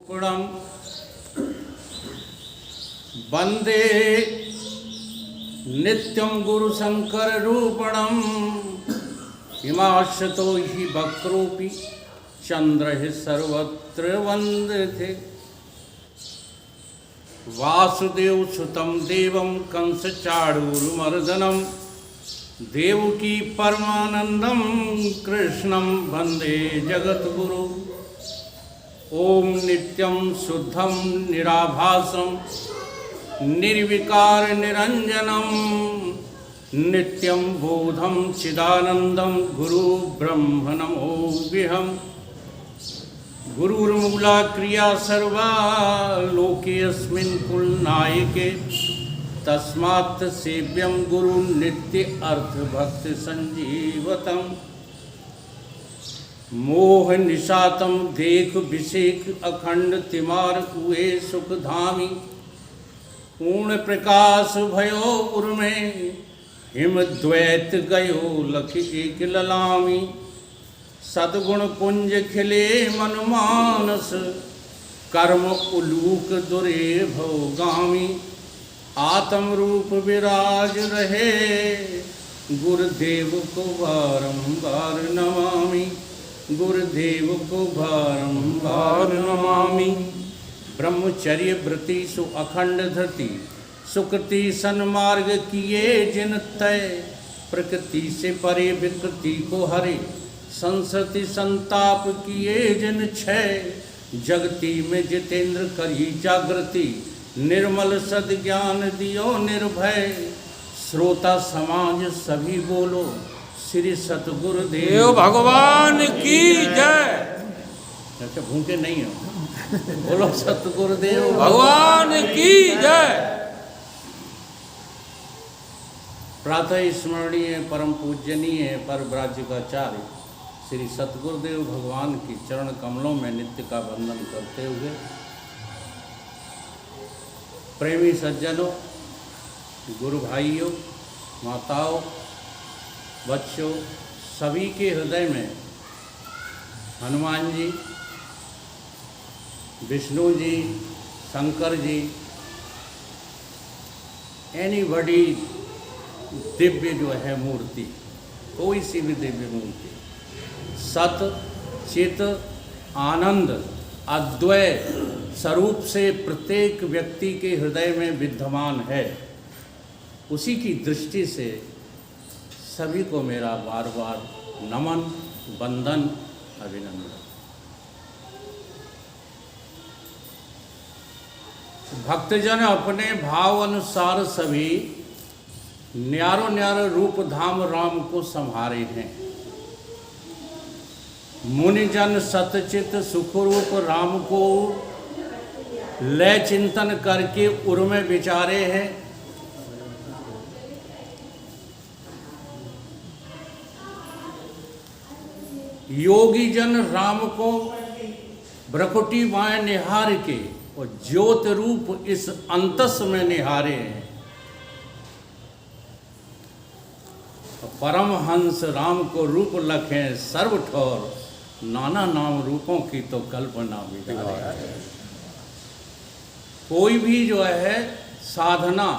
गुणं वन्दे नित्यं गुरुशङ्कररूपणम् हिमाश्रितो हि वक्रोऽपि चन्द्रः सर्वत्र वन्दते वासुदेवसुतं देवं कंसचाणूरमर्दनं देवकी परमानन्दं कृष्णं वन्दे जगद्गुरु। ओम नित्यं शुद्धं निराभासं निर्विकार निरंजनं नित्यं बोधं चिदानन्दं गुरु ब्रह्म नमोऽहम्। गुरुर्मूला क्रिया सर्वा लोकेऽस्मिन् कुलनायके तस्मात् सेव्यं गुरु नित्य अर्थ भक्ति संजीवतम्। मोह निशातम देख विषेक अखंड तिमार कुए सुख धामी पूर्ण प्रकाश भयो उर्मे हिम द्वैत गयो लख एक ललामी। सद्गुण पुंज खिले मन मानस कर्म उलूक दुरे भोगामी। आत्म रूप विराज रहे गुरुदेव को बारंबार नमामि। गुरुदेव को बारंबार नमामि। ब्रह्मचर्य व्रति सु अखंड धृति सुकृति सन्मार्ग किए जिन तय प्रकृति से परे विकृति को हरे संसति संताप किए जिन क्षय। जगति में जितेंद्र करी जागृति निर्मल सद्ज्ञान दियो निर्भय। श्रोता समाज सभी बोलो श्री सतगुरुदेव भगवान की जय। अच्छा भूखे नहीं हो, बोलो सतगुरुदेव भगवान की जय। प्रातः स्मरणीय परम पूजनीय पर ब्राज्यकाचार्य श्री सतगुरुदेव भगवान की चरण कमलों में नित्य का वंदन करते हुए प्रेमी सज्जनों, गुरु भाइयों, माताओं, बच्चों, सभी के हृदय में हनुमान जी, विष्णु जी, शंकर जी, एनीबॉडी दिव्य जो है मूर्ति, कोई सी भी दिव्य मूर्ति सत चित आनंद अद्वय स्वरूप से प्रत्येक व्यक्ति के हृदय में विद्यमान है। उसी की दृष्टि से सभी को मेरा बार बार नमन, वंदन, अभिनंदन। भक्तजन अपने भाव अनुसार सभी न्यारो न्यारो रूप धाम राम को संभारे हैं। मुनिजन सतचित सुखरूप राम को लय चिंतन करके उर में विचारे हैं। योगी जन राम को भ्रकुटी बाएं निहार के और ज्योत रूप इस अंतस में निहारे हैं। परमहंस राम को रूप लखें सर्व ठोर नाना नाम रूपों की तो कल्पना बिगाड़े। कोई भी जो है साधना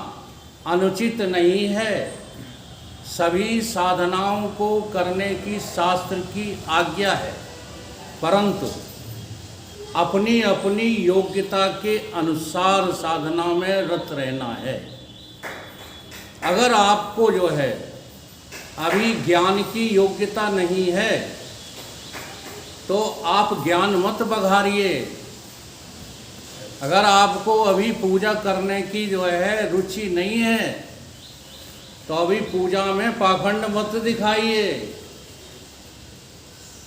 अनुचित नहीं है। सभी साधनाओं को करने की शास्त्र की आज्ञा है, परंतु अपनी अपनी योग्यता के अनुसार साधना में रत रहना है। अगर आपको जो है अभी ज्ञान की योग्यता नहीं है तो आप ज्ञान मत बघारिए। अगर आपको अभी पूजा करने की जो है रुचि नहीं है तो अभी पूजा में पाखंड मत दिखाइए।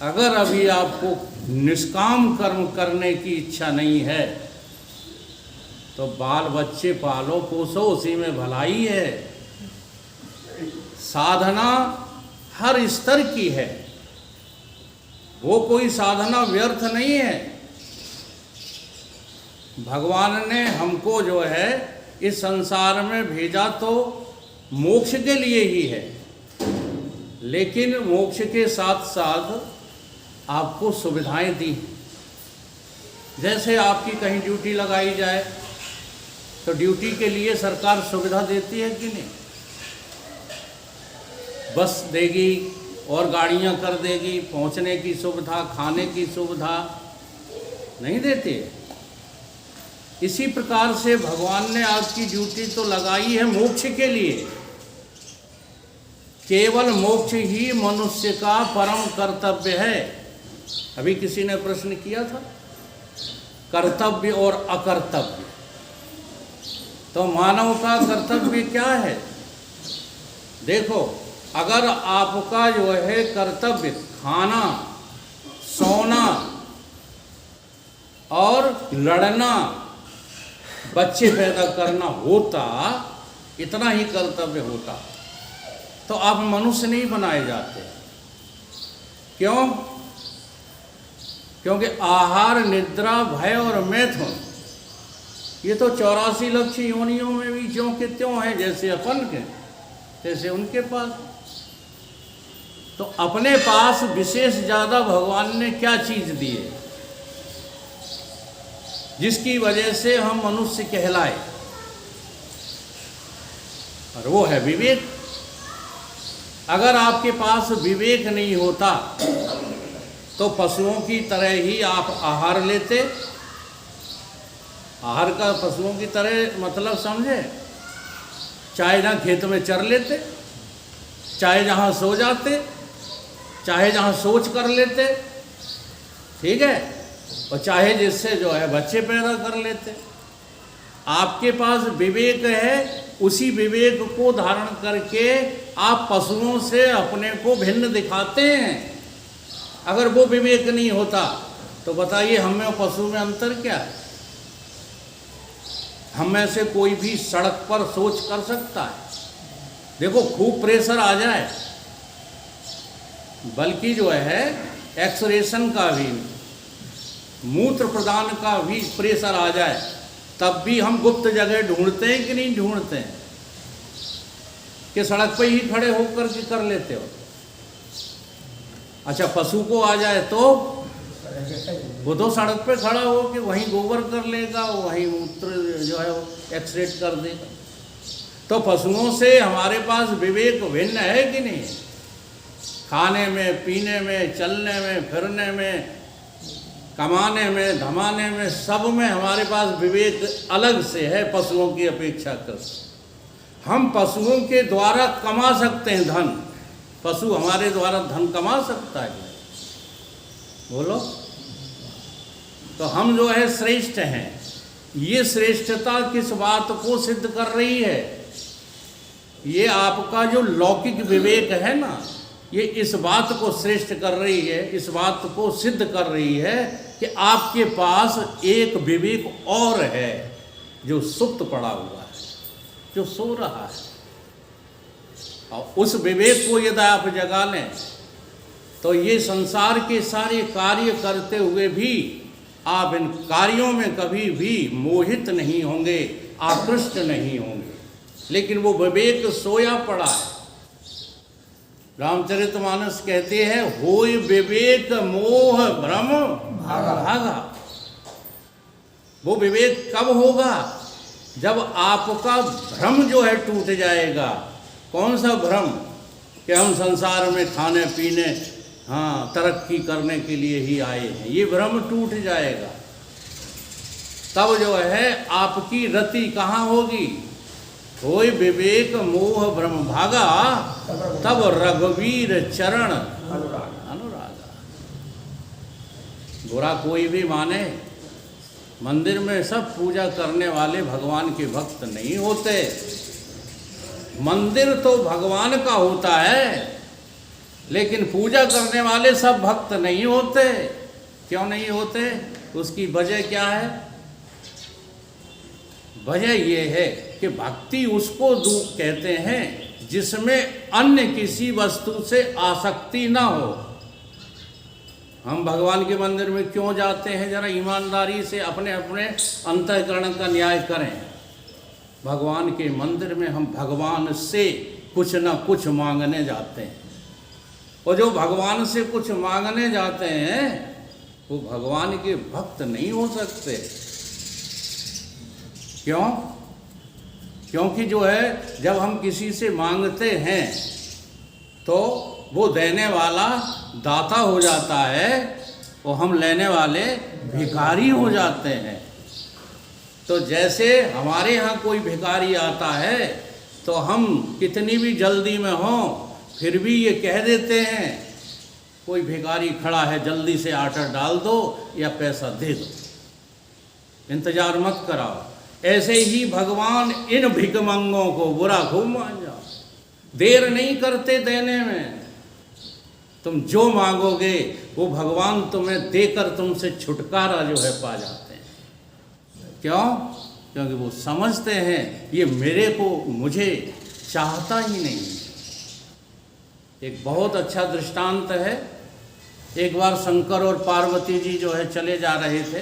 अगर अभी आपको निष्काम कर्म करने की इच्छा नहीं है तो बाल बच्चे पालो पोसो, उसी में भलाई है। साधना हर स्तर की है, वो कोई साधना व्यर्थ नहीं है। भगवान ने हमको जो है इस संसार में भेजा तो मोक्ष के लिए ही है, लेकिन मोक्ष के साथ साथ आपको सुविधाएं दी। जैसे आपकी कहीं ड्यूटी लगाई जाए तो ड्यूटी के लिए सरकार सुविधा देती है कि नहीं? बस देगी और गाड़ियां कर देगी, पहुंचने की सुविधा, खाने की सुविधा नहीं देती है। इसी प्रकार से भगवान ने आपकी ड्यूटी तो लगाई है मोक्ष के लिए। केवल मोक्ष ही मनुष्य का परम कर्तव्य है। अभी किसी ने प्रश्न किया था कर्तव्य और अकर्तव्य। तो मानव का कर्तव्य क्या है? देखो, अगर आपका जो है कर्तव्य खाना, सोना और लड़ना, बच्चे पैदा करना होता, इतना ही कर्तव्य होता, तो आप मनुष्य नहीं बनाए जाते। क्यों? क्योंकि आहार, निद्रा, भय और मैथुन, ये तो 84 लक्ष योनियों में भी ज्यों के त्यों हैं, जैसे अपन के तैसे उनके पास। तो अपने पास विशेष ज़्यादा भगवान ने क्या चीज़ दी है जिसकी वजह से हम मनुष्य कहलाए? और वो है विवेक। अगर आपके पास विवेक नहीं होता तो पशुओं की तरह ही आप आहार लेते। आहार का पशुओं की तरह मतलब समझे? चाहे जहाँ खेत में चर लेते, चाहे जहाँ सो जाते, चाहे जहाँ सोच कर लेते, ठीक है, और चाहे जिससे जो है बच्चे पैदा कर लेते। आपके पास विवेक है, उसी विवेक को धारण करके आप पशुओं से अपने को भिन्न दिखाते हैं। अगर वो विवेक नहीं होता तो बताइए हम में और पशु में अंतर क्या है? हम में से कोई भी सड़क पर सोच कर सकता है। देखो, खूब प्रेशर आ जाए, बल्कि जो है एक्सरेशन का भी, मूत्र प्रदान का भी प्रेशर आ जाए, तब भी हम गुप्त जगह ढूंढते हैं कि नहीं ढूंढते हैं? कि सड़क पे ही खड़े होकर के कर लेते हो? अच्छा, पशु को आ जाए तो वो तो सड़क पे खड़ा हो कि वहीं गोबर कर लेगा, वहीं मूत्र जो है वो एक्सरेट कर देगा। तो पशुओं से हमारे पास विवेक भिन्न है कि नहीं? खाने में, पीने में, चलने में, फिरने में, कमाने में, धमाने में, सब में हमारे पास विवेक अलग से है पशुओं की अपेक्षा कर। हम पशुओं के द्वारा कमा सकते हैं धन। पशु हमारे द्वारा धन कमा सकता है? बोलो। तो हम जो है श्रेष्ठ हैं। ये श्रेष्ठता किस बात को सिद्ध कर रही है? ये आपका जो लौकिक विवेक है ना, ये इस बात को श्रेष्ठ कर रही है, इस बात को सिद्ध कर रही है कि आपके पास एक विवेक और है जो सुप्त पड़ा हुआ है, जो सो रहा है। और उस विवेक को यदि आप जगा लें तो ये संसार के सारे कार्य करते हुए भी आप इन कार्यों में कभी भी मोहित नहीं होंगे, आकृष्ट नहीं होंगे। लेकिन वो विवेक सोया पड़ा है। रामचरितमानस कहते हैं, होय विवेक मोह भ्रम भागा। वो विवेक कब होगा? जब आपका भ्रम जो है टूट जाएगा। कौन सा भ्रम? कि हम संसार में खाने पीने, हाँ, तरक्की करने के लिए ही आए हैं, ये भ्रम टूट जाएगा। तब जो है आपकी रति कहाँ होगी? होय विवेक मोह भ्रम भागा, तब रघुवीर चरण अनुरागा। बुरा कोई भी माने, मंदिर में सब पूजा करने वाले भगवान के भक्त नहीं होते। मंदिर तो भगवान का होता है, लेकिन पूजा करने वाले सब भक्त नहीं होते। क्यों नहीं होते? उसकी वजह क्या है? वजह ये है कि भक्ति उसको कहते हैं जिसमें अन्य किसी वस्तु से आसक्ति ना हो। हम भगवान के मंदिर में क्यों जाते हैं? जरा ईमानदारी से अपने अपने अंतःकरण का न्याय करें। भगवान के मंदिर में हम भगवान से कुछ ना कुछ मांगने जाते हैं, और जो भगवान से कुछ मांगने जाते हैं वो भगवान के भक्त नहीं हो सकते। क्यों? क्योंकि जो है जब हम किसी से मांगते हैं तो वो देने वाला दाता हो जाता है और हम लेने वाले भिखारी हो जाते हैं। तो जैसे हमारे यहाँ कोई भिखारी आता है तो हम कितनी भी जल्दी में हों फिर भी ये कह देते हैं कोई भिखारी खड़ा है, जल्दी से आटा डाल दो या पैसा दे दो, इंतजार मत कराओ। ऐसे ही भगवान इन भिखमंगों को बुरा खूब मान जाओ, देर नहीं करते देने में। तुम जो मांगोगे वो भगवान तुम्हें देकर तुमसे छुटकारा जो है पा जाते हैं। क्यों? क्योंकि वो समझते हैं ये मेरे को मुझे चाहता ही नहीं। एक बहुत अच्छा दृष्टांत है। एक बार शंकर और पार्वती जी जो है चले जा रहे थे।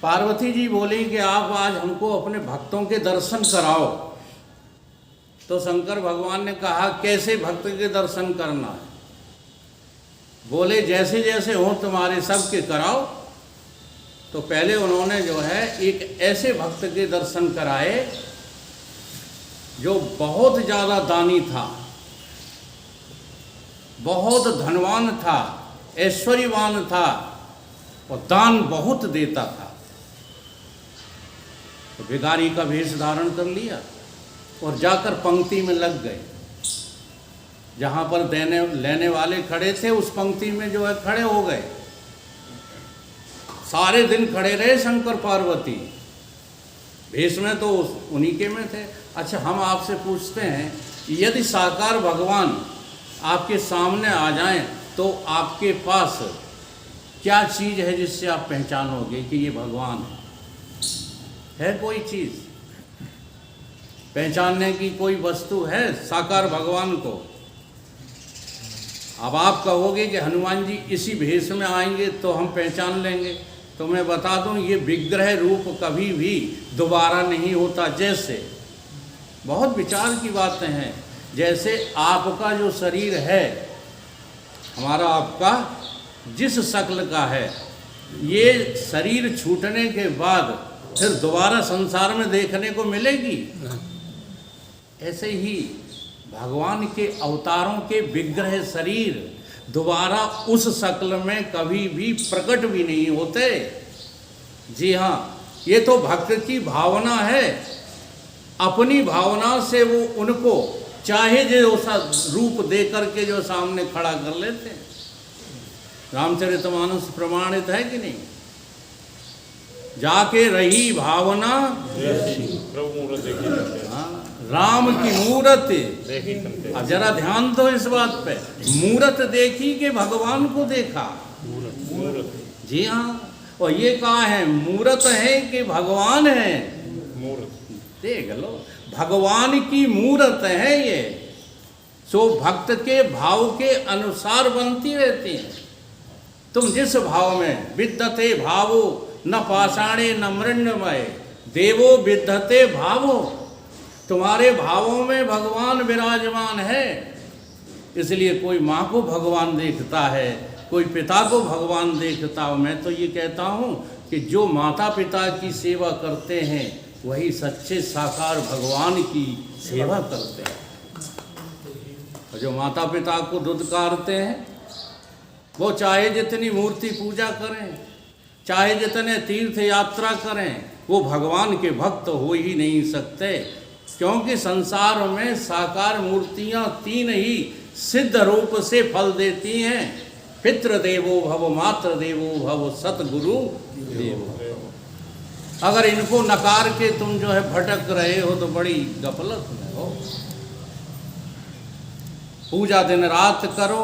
पार्वती जी बोली कि आप आज हमको अपने भक्तों के दर्शन कराओ। तो शंकर भगवान ने कहा कैसे भक्त के दर्शन करना है? बोले जैसे जैसे हो तुम्हारे सबके कराओ। तो पहले उन्होंने जो है एक ऐसे भक्त के दर्शन कराए जो बहुत ज़्यादा दानी था, बहुत धनवान था, ऐश्वर्यवान था और दान बहुत देता था। तो भिखारी का वेश धारण कर लिया और जाकर पंक्ति में लग गए। जहाँ पर देने लेने वाले खड़े थे उस पंक्ति में जो है खड़े हो गए। सारे दिन खड़े रहे शंकर पार्वती, भेष में तो उन्हीं के में थे। अच्छा, हम आपसे पूछते हैं यदि साकार भगवान आपके सामने आ जाएं तो आपके पास क्या चीज़ है जिससे आप पहचानोगे कि ये भगवान है कोई चीज़ पहचानने की कोई वस्तु है साकार भगवान को? अब आप कहोगे कि हनुमान जी इसी भेष में आएंगे तो हम पहचान लेंगे। तो मैं बता दूं ये विग्रह रूप कभी भी दोबारा नहीं होता। जैसे बहुत विचार की बातें हैं, जैसे आपका जो शरीर है, हमारा आपका जिस शक्ल का है, ये शरीर छूटने के बाद फिर दोबारा संसार में देखने को मिलेगी। ऐसे ही भगवान के अवतारों के विग्रह शरीर दोबारा उस शक्ल में कभी भी प्रकट भी नहीं होते। जी हाँ, ये तो भक्त की भावना है। अपनी भावना से वो उनको चाहे जो सा रूप दे करके जो सामने खड़ा कर लेते हैं। रामचरितमानस प्रमाणित है कि नहीं? जाके रही भावना राम की मूरत। अब जरा ध्यान दो इस बात पे, मूरत देखी कि भगवान को देखा। जी हाँ, और ये कहा है मूरत है कि भगवान है? देख लो, भगवान की मूरत है ये। सो भक्त के भाव के अनुसार बनती रहती है। तुम जिस भाव में विद्यते भावो न पाषाणे न मृण्मय देवो विद्यते भावो, तुम्हारे भावों में भगवान विराजमान है। इसलिए कोई माँ को भगवान देखता है, कोई पिता को भगवान देखता हो। मैं तो ये कहता हूँ कि जो माता पिता की सेवा करते हैं वही सच्चे साकार भगवान की सेवा करते हैं। और जो माता पिता को दुत्कारते हैं वो चाहे जितनी मूर्ति पूजा करें, चाहे जितने तीर्थ यात्रा करें, वो भगवान के भक्त हो ही नहीं सकते। क्योंकि संसार में साकार मूर्तियाँ तीन ही सिद्ध रूप से फल देती हैं। पितृदेवो भव, मातृ देवो भव, सतगुरु देवो भव। अगर इनको नकार के तुम जो है भटक रहे हो तो बड़ी गफलत में हो। पूजा दिन रात करो,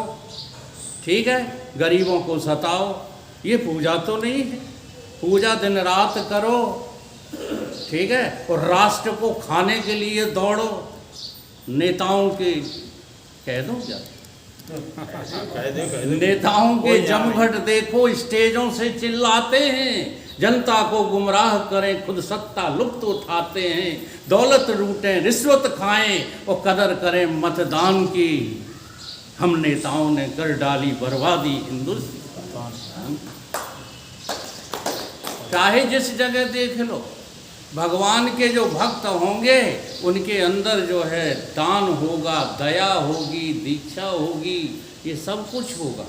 ठीक है, गरीबों को सताओ, ये पूजा तो नहीं है। पूजा दिन रात करो, ठीक है, और राष्ट्र को खाने के लिए दौड़ो। नेताओं के कह दो क्या, नेताओं के जमघट देखो, स्टेजों से चिल्लाते हैं, जनता को गुमराह करें, खुद सत्ता लुप्त उठाते हैं, दौलत लूटें, रिश्वत खाएं और कदर करें मतदान की। हम नेताओं ने कर डाली बर्बादी हिंदुस्तान। चाहे जिस जगह देख लो, भगवान के जो भक्त होंगे उनके अंदर जो है दान होगा, दया होगी, दीक्षा होगी, ये सब कुछ होगा।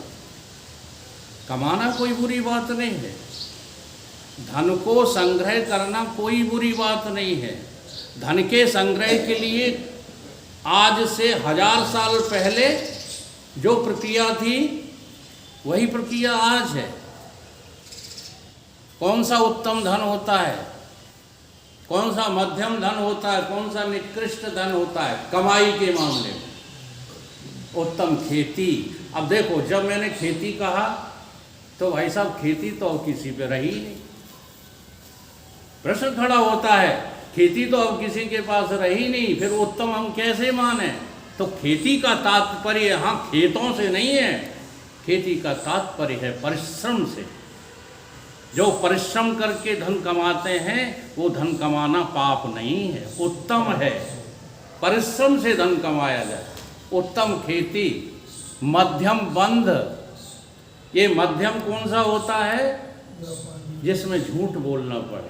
कमाना कोई बुरी बात नहीं है, धन को संग्रह करना कोई बुरी बात नहीं है। धन के संग्रह के लिए आज से 1000 साल पहले जो प्रक्रिया थी वही प्रक्रिया आज है। कौन सा उत्तम धन होता है, कौन सा मध्यम धन होता है, कौन सा निकृष्ट धन होता है कमाई के मामले में? उत्तम खेती। अब देखो, जब मैंने खेती कहा तो भाई साहब खेती तो अब किसी पे रही नहीं। प्रश्न खड़ा होता है, खेती तो अब किसी के पास रही नहीं, फिर उत्तम हम कैसे माने? तो खेती का तात्पर्य यहाँ खेतों से नहीं है, खेती का तात्पर्य है परिश्रम से। जो परिश्रम करके धन कमाते हैं वो धन कमाना पाप नहीं है, उत्तम है। परिश्रम से धन कमाया जाए, उत्तम खेती। मध्यम बंध, ये मध्यम कौन सा होता है? जिसमें झूठ बोलना पड़े।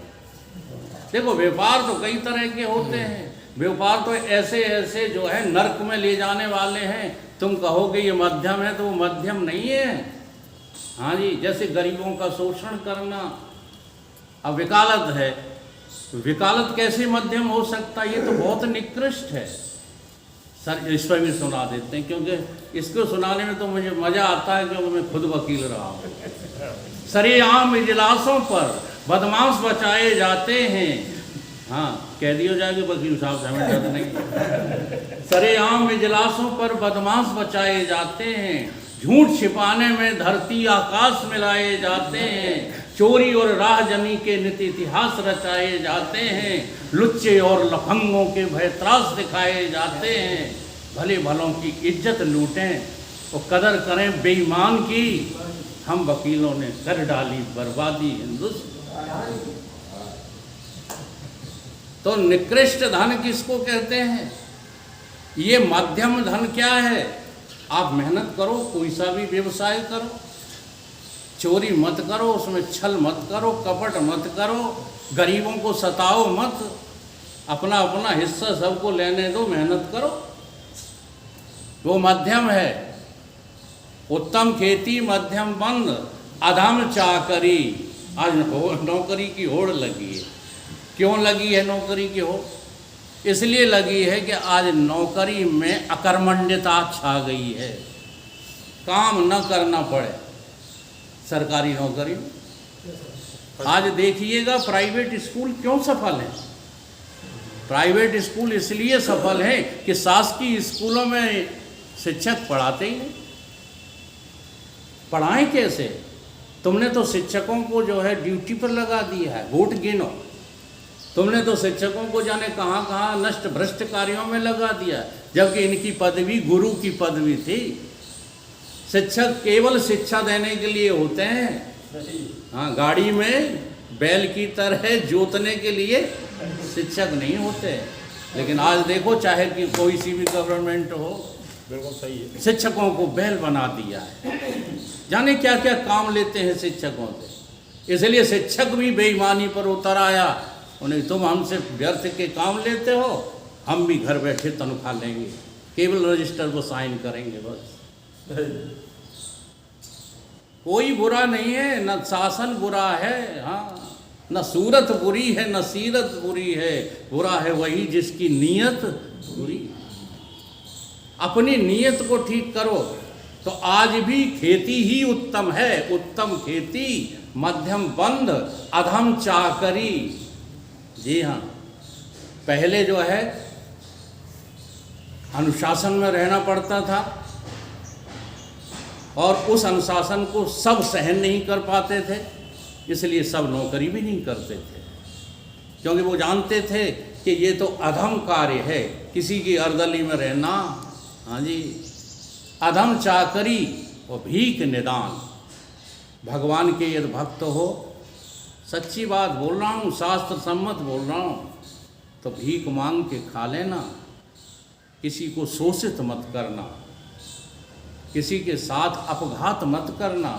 देखो, व्यापार तो कई तरह के होते हैं, व्यापार तो ऐसे ऐसे जो है नर्क में ले जाने वाले हैं। तुम कहोगे ये मध्यम है, तो वो मध्यम नहीं है। हाँ जी, जैसे गरीबों का शोषण करना, अब वकालत है, वकालत कैसे मध्यम हो सकता? ये तो बहुत निकृष्ट है। सर इस पर भी सुना देते हैं, क्योंकि इसको सुनाने में तो मुझे मज़ा आता है, क्योंकि मैं खुद वकील रहा हूँ। सरेआम इजलासों पर बदमाश बचाए जाते हैं। हाँ, कह दिया जाएगा वकील साहब से, हमें डर नहीं। सरेआम इजलासों पर बदमाश बचाए जाते हैं, झूठ छिपाने में धरती आकाश मिलाए जाते हैं, चोरी और राहजनी के नित इतिहास रचाए जाते हैं, लुच्चे और लफंगों के भय त्रास दिखाए जाते हैं। भले भलों की इज्जत लूटें और कदर करें बेईमान की, हम वकीलों ने कर डाली बर्बादी हिंदुस्तान। तो निकृष्ट धन किसको कहते हैं? ये मध्यम धन क्या है? आप मेहनत करो, कोई सा भी व्यवसाय करो, चोरी मत करो, उसमें छल मत करो, कपट मत करो, गरीबों को सताओ मत, अपना अपना हिस्सा सबको लेने दो, मेहनत करो, वो मध्यम है। उत्तम खेती, मध्यम बंद, अधम चाकरी। आज नौकरी की होड़ लगी है। क्यों लगी है नौकरी की होड़? इसलिए लगी है कि आज नौकरी में अकर्मण्यता छा गई है, काम न करना पड़े सरकारी नौकरी में। आज देखिएगा प्राइवेट स्कूल क्यों सफल हैं। प्राइवेट स्कूल इसलिए सफल हैं कि शासकीय स्कूलों में शिक्षक पढ़ाते ही नहीं। पढ़ाएं कैसे? तुमने तो शिक्षकों को जो है ड्यूटी पर लगा दिया है, वोट गिनो। तुमने तो शिक्षकों को जाने कहाँ कहाँ नष्ट भ्रष्ट कार्यों में लगा दिया, जबकि इनकी पदवी गुरु की पदवी थी। शिक्षक केवल शिक्षा देने के लिए होते हैं। हाँ, गाड़ी में बैल की तरह जोतने के लिए शिक्षक नहीं होते। लेकिन आज देखो, चाहे कि कोई सी भी गवर्नमेंट हो, बिल्कुल सही है, शिक्षकों को बैल बना दिया है। जाने क्या क्या काम लेते हैं शिक्षकों से। इसलिए शिक्षक भी बेईमानी पर उतर आया। उन्हें तुम हमसे व्यर्थ के काम लेते हो, हम भी घर बैठे तनख्वाह लेंगे, केवल रजिस्टर को साइन करेंगे बस। कोई बुरा नहीं है, न शासन बुरा है, हाँ, न सूरत बुरी है, न सीरत बुरी है। बुरा है वही जिसकी नीयत बुरी। अपनी नीयत को ठीक करो तो आज भी खेती ही उत्तम है। उत्तम खेती, मध्यम बंद, अधम चाकरी। जी हाँ, पहले जो है अनुशासन में रहना पड़ता था और उस अनुशासन को सब सहन नहीं कर पाते थे, इसलिए सब नौकरी भी नहीं करते थे, क्योंकि वो जानते थे कि ये तो अधम कार्य है, किसी की अर्दली में रहना। हाँ जी, अधम चाकरी और भीख निदान। भगवान के यदि भक्त हो, सच्ची बात बोल रहा हूँ, शास्त्र सम्मत बोल रहा हूँ, तो भीख मांग के खा लेना। किसी को शोषित मत करना, किसी के साथ अपघात मत करना,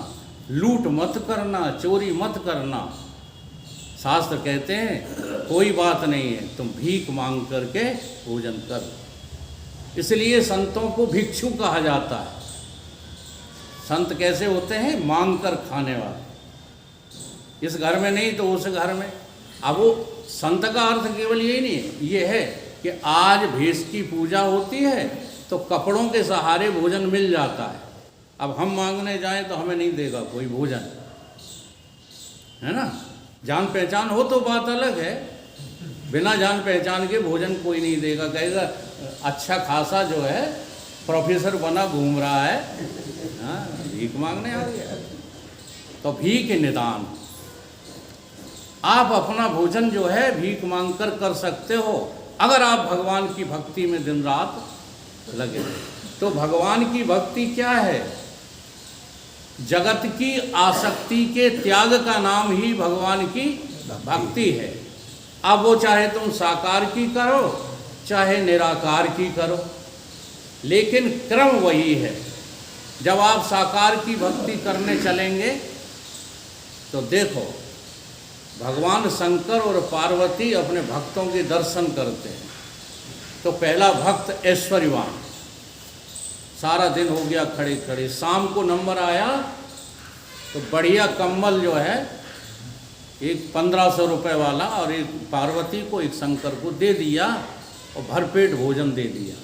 लूट मत करना, चोरी मत करना। शास्त्र कहते हैं कोई बात नहीं है, तुम भीख मांग करके भोजन करो। इसलिए संतों को भिक्षु कहा जाता है। संत कैसे होते हैं? मांग कर खाने वाले। इस घर में नहीं तो उस घर में। अब वो संत का अर्थ केवल यही नहीं है, ये है कि आज भेष की पूजा होती है तो कपड़ों के सहारे भोजन मिल जाता है। अब हम मांगने जाएं तो हमें नहीं देगा कोई भोजन, है ना। जान पहचान हो तो बात अलग है, बिना जान पहचान के भोजन कोई नहीं देगा। कहेगा अच्छा खासा जो है प्रोफेसर बना घूम रहा है, हाँ, भीख मांगने आ गया। तो भीख निदान, आप अपना भोजन जो है भीख मांग कर सकते हो, अगर आप भगवान की भक्ति में दिन रात लगे। तो भगवान की भक्ति क्या है? जगत की आसक्ति के त्याग का नाम ही भगवान की भक्ति है। अब वो चाहे तुम साकार की करो चाहे निराकार की करो, लेकिन क्रम वही है। जब आप साकार की भक्ति करने चलेंगे तो देखो भगवान शंकर और पार्वती अपने भक्तों के दर्शन करते हैं। तो पहला भक्त ऐश्वर्यवान, सारा दिन हो गया खड़े खड़े, शाम को नंबर आया तो बढ़िया कम्बल जो है एक 1500 रुपये वाला और एक पार्वती को एक शंकर को दे दिया और भरपेट भोजन दे दिया।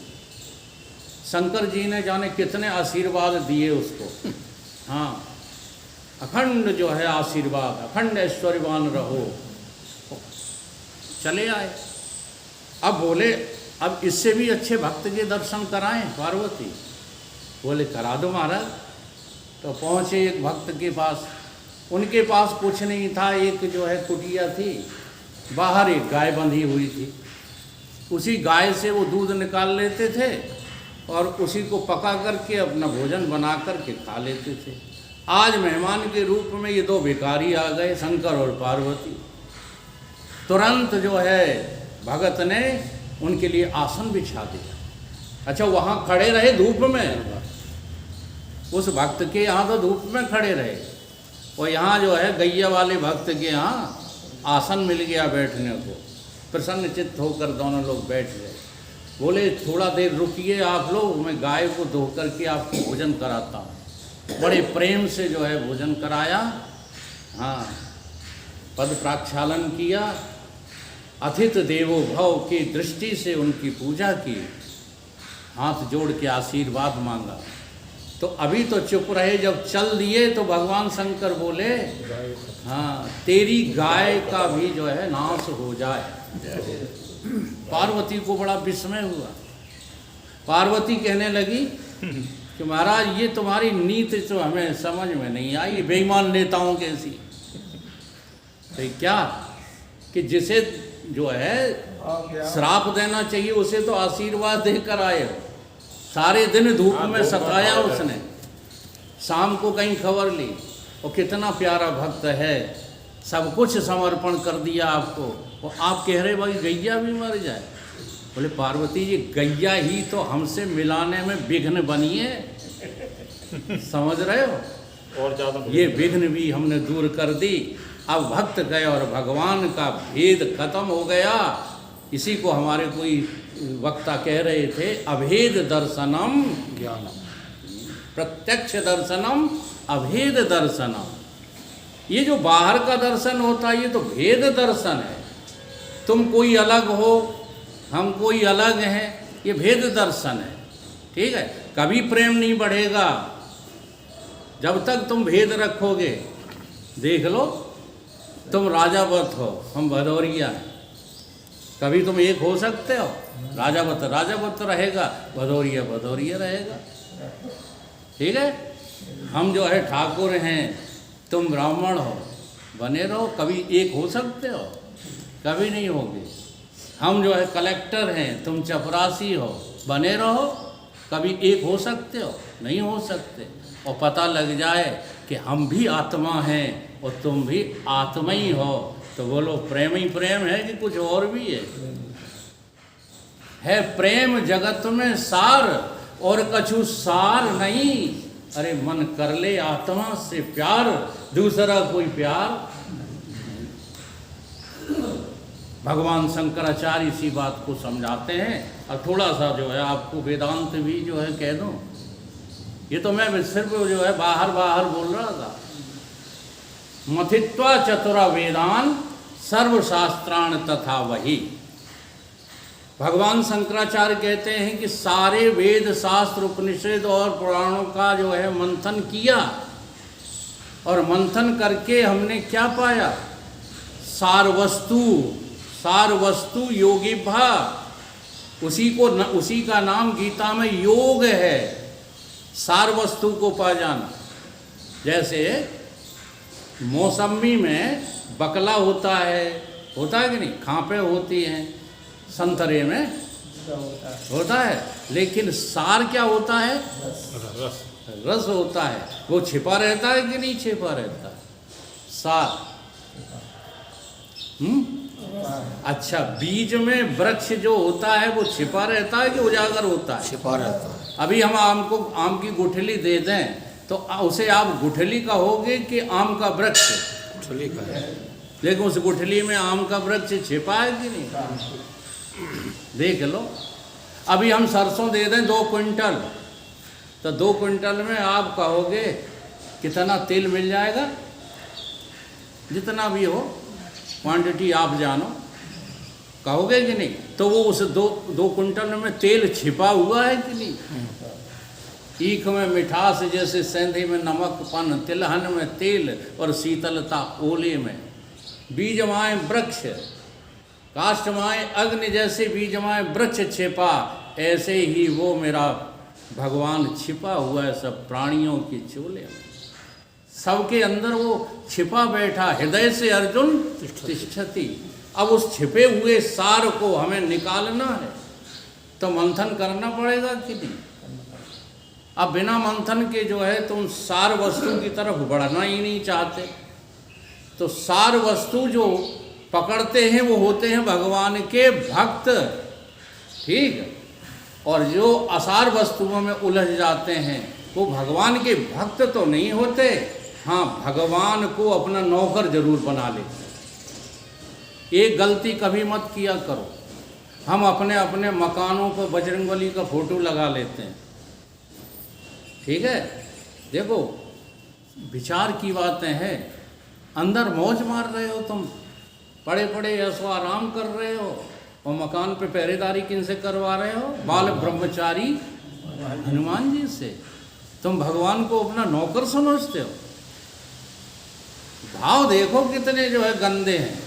शंकर जी ने जाने कितने आशीर्वाद दिए उसको। हाँ, अखंड जो है आशीर्वाद, अखंड ऐश्वर्यवान रहो। चले आए। अब बोले अब इससे भी अच्छे भक्त के दर्शन कराएं पार्वती। बोले करा दो महाराज। तो पहुँचे एक भक्त के पास, उनके पास कुछ नहीं था, एक जो है कुटिया थी, बाहर एक गाय बंधी हुई थी। उसी गाय से वो दूध निकाल लेते थे और उसी को पका करके अपना भोजन बना करके खा लेते थे। आज मेहमान के रूप में ये दो भिखारी आ गए, शंकर और पार्वती। तुरंत जो है भगत ने उनके लिए आसन बिछा दिया। अच्छा, वहाँ खड़े रहे धूप में, उस भक्त के यहाँ तो धूप में खड़े रहे, और यहाँ जो है गैया वाले भक्त के यहाँ आसन मिल गया बैठने को। प्रसन्न चित्त होकर दोनों लोग बैठ गए। बोले थोड़ा देर रुकिए आप लोग, मैं गाय को धो करके आपको भोजन कराता हूँ। बड़े प्रेम से जो है भोजन कराया। हाँ, पद प्रक्षालन किया, अतिथि देवो भव की दृष्टि से उनकी पूजा की, हाथ जोड़ के आशीर्वाद मांगा। तो अभी तो चुप रहे, जब चल दिए तो भगवान शंकर बोले हाँ तेरी गाय का भी जो है नाश हो जाए। पार्वती को बड़ा विस्मय हुआ। पार्वती कहने लगी कि महाराज ये तुम्हारी नीति तो हमें समझ में नहीं आई, बेईमान नेताओं कैसी। तो क्या कि जिसे जो है श्राप देना चाहिए उसे तो आशीर्वाद देकर आए हो। सारे दिन धूप में सताया उसने, शाम को कहीं खबर ली, और कितना प्यारा भक्त है, सब कुछ समर्पण कर दिया आपको, और आप कह रहे भाई गैया भी मर जाए। बोले पार्वती जी गैया ही तो हमसे मिलाने में विघ्न बनी है, समझ रहे हो, और ज़्यादा ये विघ्न भी हमने दूर कर दी। अब भक्त गए और भगवान का भेद खत्म हो गया। इसी को हमारे कोई वक्ता कह रहे थे, अभेद दर्शनम ज्ञानम, प्रत्यक्ष दर्शनम अभेद दर्शनम। ये जो बाहर का दर्शन होता है ये तो भेद दर्शन है। तुम कोई अलग हो, हम कोई अलग हैं, ये भेद दर्शन है। ठीक है, कभी प्रेम नहीं बढ़ेगा जब तक तुम भेद रखोगे। देख लो, तुम राजावत हो, हम भदौरिया हैं, कभी तुम एक हो सकते हो? राजावत रहेगा, भदौरिया रहेगा। ठीक है, हम जो है ठाकुर हैं, तुम ब्राह्मण हो, बने रहो, कभी एक हो सकते हो? कभी नहीं होगे। हम जो है कलेक्टर हैं, तुम चपरासी हो, बने रहो, कभी एक हो सकते हो? नहीं हो सकते। और पता लग जाए कि हम भी आत्मा हैं और तुम भी आत्मा ही हो, तो बोलो प्रेम ही प्रेम है कि कुछ और भी है प्रेम जगत में सार और कछु सार नहीं। अरे मन कर ले आत्मा से प्यार, दूसरा कोई प्यार। भगवान शंकराचार्य इसी बात को समझाते हैं। और थोड़ा सा जो है आपको वेदांत भी जो है कह दूं, ये तो मैं सिर्फ जो है बाहर बोल रहा था। मथित्वा चतुरा वेदान सर्वशास्त्राण तथा वही। भगवान शंकराचार्य कहते हैं कि सारे वेद शास्त्र उपनिषद और पुराणों का जो है मंथन किया, और मंथन करके हमने क्या पाया? सार वस्तु योगी भा। उसी का नाम गीता में योग है, सार वस्तु को पा जाना। जैसे मौसमी में बकला होता है कि नहीं, खांपे होती हैं, संतरे में होता है, लेकिन सार क्या होता है? रस होता है। वो छिपा रहता है कि नहीं छिपा रहता? सार। अच्छा, बीज में वृक्ष जो होता है वो छिपा रहता है कि उजागर होता है? छिपा रहता है। अभी हम आम की गुठली दे दें तो उसे आप गुठली कहोगे कि आम का वृक्ष? गुठली का है। लेकिन उस गुठली में आम का वृक्ष छिपा है कि नहीं? देख लो। अभी हम सरसों दे दें 2 क्विंटल, तो 2 क्विंटल में आप कहोगे कितना तेल मिल जाएगा? जितना भी हो क्वांटिटी आप जानो, कहोगे कि नहीं? तो वो उस 2 क्विंटल में तेल छिपा हुआ है कि नहीं? ईख में मिठास जैसे सेंधी में नमकपन, तिलहन में तेल और शीतलता ओले में। बीजमाए वृक्ष काष्ठमाए अग्नि, जैसे बीजमाए वृक्ष छिपा, ऐसे ही वो मेरा भगवान छिपा हुआ है सब प्राणियों के चोले में। सबके अंदर वो छिपा बैठा, हृदय से अर्जुन तिष्ठति। अब उस छिपे हुए सार को हमें निकालना है तो मंथन करना पड़ेगा कि नहीं? अब बिना मंथन के जो है तुम सार वस्तु की तरफ बढ़ना ही नहीं चाहते, तो सार वस्तु जो पकड़ते हैं वो होते हैं भगवान के भक्त, ठीक। और जो असार वस्तुओं में उलझ जाते हैं वो भगवान के भक्त तो नहीं होते, हाँ भगवान को अपना नौकर जरूर बना लेते हैं। एक गलती कभी मत किया करो, हम अपने अपने मकानों पर बजरंगबली का फोटो लगा लेते हैं, ठीक है। देखो विचार की बातें हैं, अंदर मौज मार रहे हो तुम, पड़े पड़े ऐसो आराम कर रहे हो, और मकान पे पहरेदारी किनसे करवा रहे हो? बाल ब्रह्मचारी हनुमान जी से। तुम भगवान को अपना नौकर समझते हो। भाव देखो कितने जो है गंदे हैं,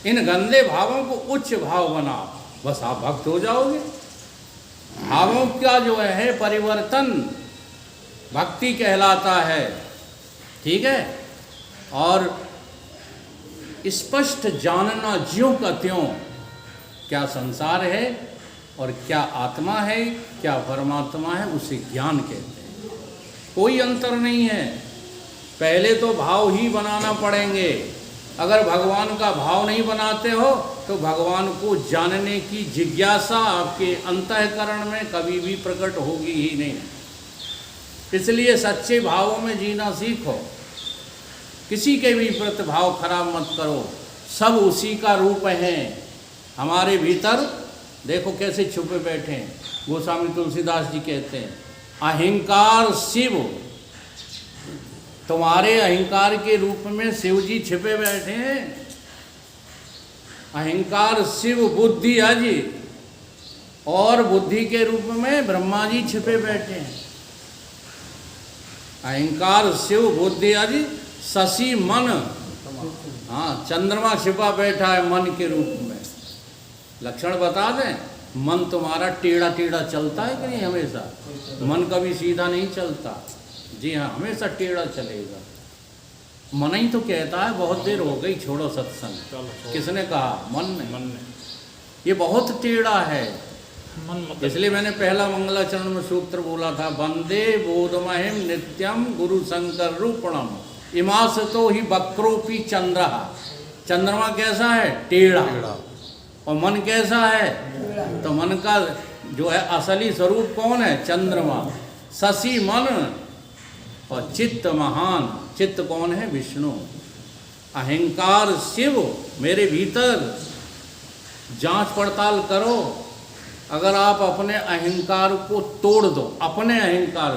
इन गंदे भावों को उच्च भाव बनाओ, बस आप भक्त हो जाओगे। भावों का जो है परिवर्तन भक्ति कहलाता है, ठीक है। और स्पष्ट जानना ज्यों का त्यों, क्या संसार है और क्या आत्मा है, क्या परमात्मा है, उसे ज्ञान कहते हैं। कोई अंतर नहीं है। पहले तो भाव ही बनाना पड़ेंगे। अगर भगवान का भाव नहीं बनाते हो तो भगवान को जानने की जिज्ञासा आपके अंतःकरण में कभी भी प्रकट होगी ही नहीं। इसलिए सच्चे भावों में जीना सीखो, किसी के भी प्रति भाव खराब मत करो, सब उसी का रूप हैं। हमारे भीतर देखो कैसे छुपे बैठे हैं। गोस्वामी तुलसीदास जी कहते हैं, अहंकार शिव, तुम्हारे अहंकार के रूप में शिव जी छिपे बैठे हैं। अहंकार शिव बुद्धि अजि, और बुद्धि के रूप में ब्रह्मा जी छिपे बैठे हैं। अहंकार शिव बुद्धि अजि शशि मन, हाँ चंद्रमा छिपा बैठा है मन के रूप में। लक्षण बता दें, मन तुम्हारा टेढ़ा टेढ़ा चलता है कि नहीं? हमेशा मन कभी सीधा नहीं चलता, जी हाँ हमेशा टेढ़ा चलेगा। मन ही तो कहता है बहुत देर हो गई छोड़ो सत्संग। किसने कहा? मन ने। ये बहुत टेढ़ा है, इसलिए मैंने पहला मंगलाचरण में सूत्र बोला था, वंदे बोधमहिम नित्यम गुरु शंकर रूपणम इमास तो ही वक्रोपी चंद्र। चंद्रमा कैसा है? टेढ़ा। और मन कैसा है? तो मन का जो है असली स्वरूप कौन है? चंद्रमा। शशि मन और चित्त महान, चित्त कौन है? विष्णु। अहंकार शिव, मेरे भीतर जांच पड़ताल करो। अगर आप अपने अहंकार को तोड़ दो, अपने अहंकार